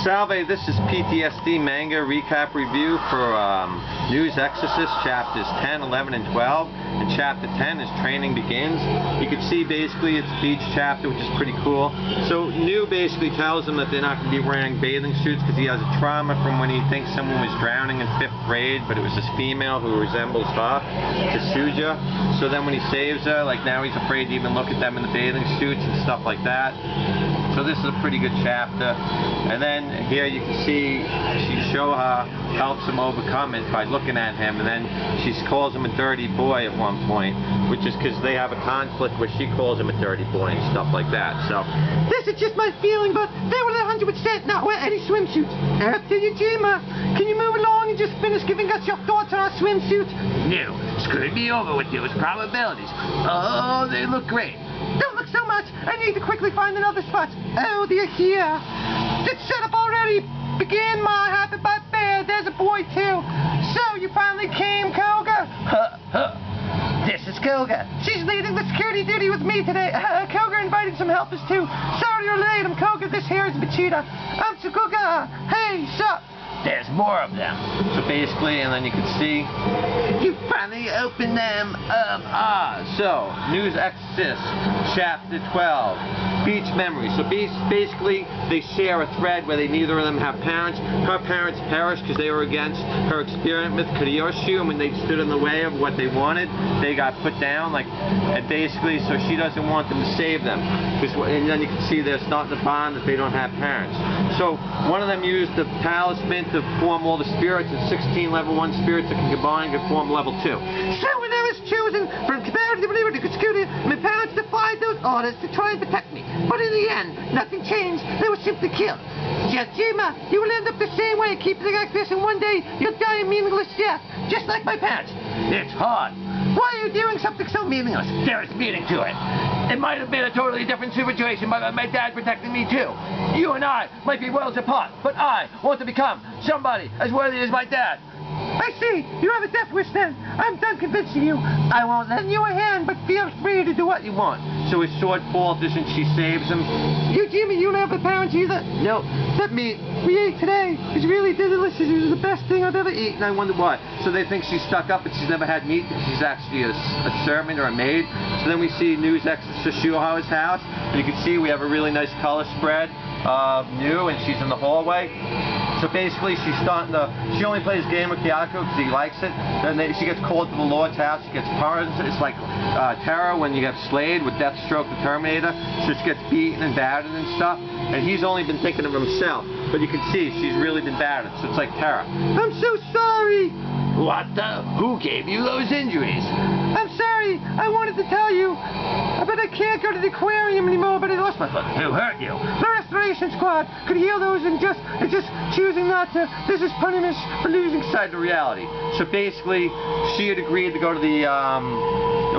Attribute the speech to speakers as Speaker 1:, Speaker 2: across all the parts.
Speaker 1: Salve, this is PTSD Manga recap review for Nues Exorcist chapters 10, 11, and 12. And chapter 10 is Training Begins. You can see basically it's a beach chapter, which is pretty cool. So Nu basically tells them that they're not going to be wearing bathing suits because he has a trauma from when he thinks someone was drowning in 5th grade, but it was this female who resembles her, Tsujita. So then when he saves her, like now he's afraid to even look at them in the bathing suits and stuff like that. So this is a pretty good chapter. And then here you can see Shiroha helps him overcome it by looking at him, and then she calls him a dirty boy at one point, which is because they have a conflict where she calls him a dirty boy and stuff like that. So
Speaker 2: this is just my feeling, but they would 100% not wear any swimsuits. After Yajima, can you move along and just finish giving us your thoughts on our swimsuits?
Speaker 3: No, screwed me over with those probabilities. Oh, they look great.
Speaker 2: Don't look so much. I need to quickly find another spot. Oh, they're here. It's set up already. Begin my happy by bear. There's a boy too. So you finally came, Koga?
Speaker 3: This is Koga.
Speaker 2: She's leading the security duty with me today. Koga invited some helpers too. Sorry you're late. I'm Koga. This here is Machida. I'm Koga. Hey, sup?
Speaker 3: There's more of them.
Speaker 1: So basically, and then you can see
Speaker 3: you finally opened them up.
Speaker 1: So Nues Exorcist chapter 12, Beach Memories. So basically they share a thread where neither of them have parents. Her parents perished because they were against her experiment with Kyokotsu, and when they stood in the way of what they wanted, they got put down. And basically, so she doesn't want them to save them. And then you can see they're starting to bond that they don't have parents. So one of them used the talisman to form all the spirits, and 16 level 1 spirits that can combine and form level 2.
Speaker 2: So when I was chosen from comparative labor to Gakuro, my parents defied those orders to try and protect me. But in the end, nothing changed. They were simply killed. Yajima, you will end up the same way, keeping like this, and one day you'll die a meaningless death, just like my parents.
Speaker 3: It's hard.
Speaker 2: Why are you doing something so meaningless?
Speaker 3: There is meaning to it. It might have been a totally different situation, but my dad protecting me too. You and I might be worlds apart, but I want to become somebody as worthy as my dad.
Speaker 2: I see. You have a death wish then. I'm done convincing you. I won't lend you a hand, but feel free to do what you want.
Speaker 1: So his sword falters and she saves him.
Speaker 2: Yajima, you don't have the parents either?
Speaker 1: No.
Speaker 2: That meat we ate today is really delicious. It was the best thing I've ever eaten.
Speaker 1: I wonder why. So they think she's stuck up, but she's never had meat because she's actually a servant or a maid. So then we see Nues Exorcist Shiroha's house. And you can see we have a really nice color spread of Nu, and she's in the hallway. So basically, she only plays game with Gakuro because he likes it. Then she gets called to the Lord's house. She gets punished. It's like terror when you get slayed with Deathstroke the Terminator. So she gets beaten and battered and stuff. And he's only been thinking of himself. But you can see she's really been battered. So it's like terror.
Speaker 2: I'm so sorry.
Speaker 3: What the? Who gave you those injuries?
Speaker 2: I'm sorry. I wanted to tell you, but I can't go to the aquarium anymore. But I lost my foot.
Speaker 3: Who hurt you?
Speaker 2: The restoration squad could heal those, and just choosing not to. This is punishment for losing sight
Speaker 1: of reality. So basically, she had agreed to go to the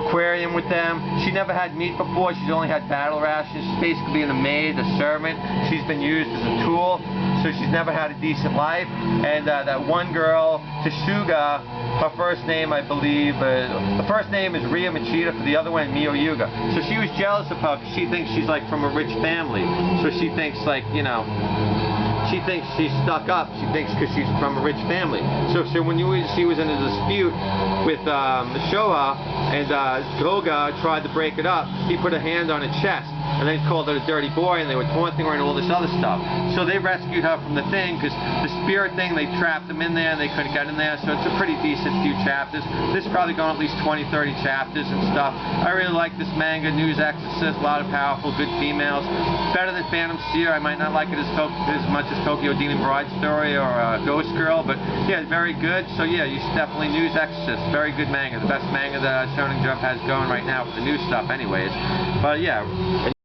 Speaker 1: aquarium with them. She never had meat before. She's only had battle rations. She's basically being a maid, a servant. She's been used as a tool. So she's never had a decent life. And that one girl, Tsuga, her first name, I believe, the first name is Rei Machida, for the other one, Mio Koga. So she was jealous of her because she thinks she's like from a rich family. So she thinks like, you know, she thinks she's stuck up. She thinks because she's from a rich family. So when she was in a dispute with Shiroha, and Koga tried to break it up, he put a hand on her chest, and they called her a dirty boy, and they were taunting her and all this other stuff. So they rescued her from the thing, because the spirit thing, they trapped them in there, and they couldn't get in there. So it's a pretty decent few chapters. This is probably going at least 20, 30 chapters and stuff. I really like this manga, Nues Exorcist, a lot of powerful, good females. Better than Phantom Seer. I might not like it as much as Tokyo Demon Bride Story or Ghost Girl, but yeah, very good. So yeah, you should definitely Nues Exorcist. Very good manga. The best manga that Shonen Jump has going right now for the new stuff anyways. But yeah.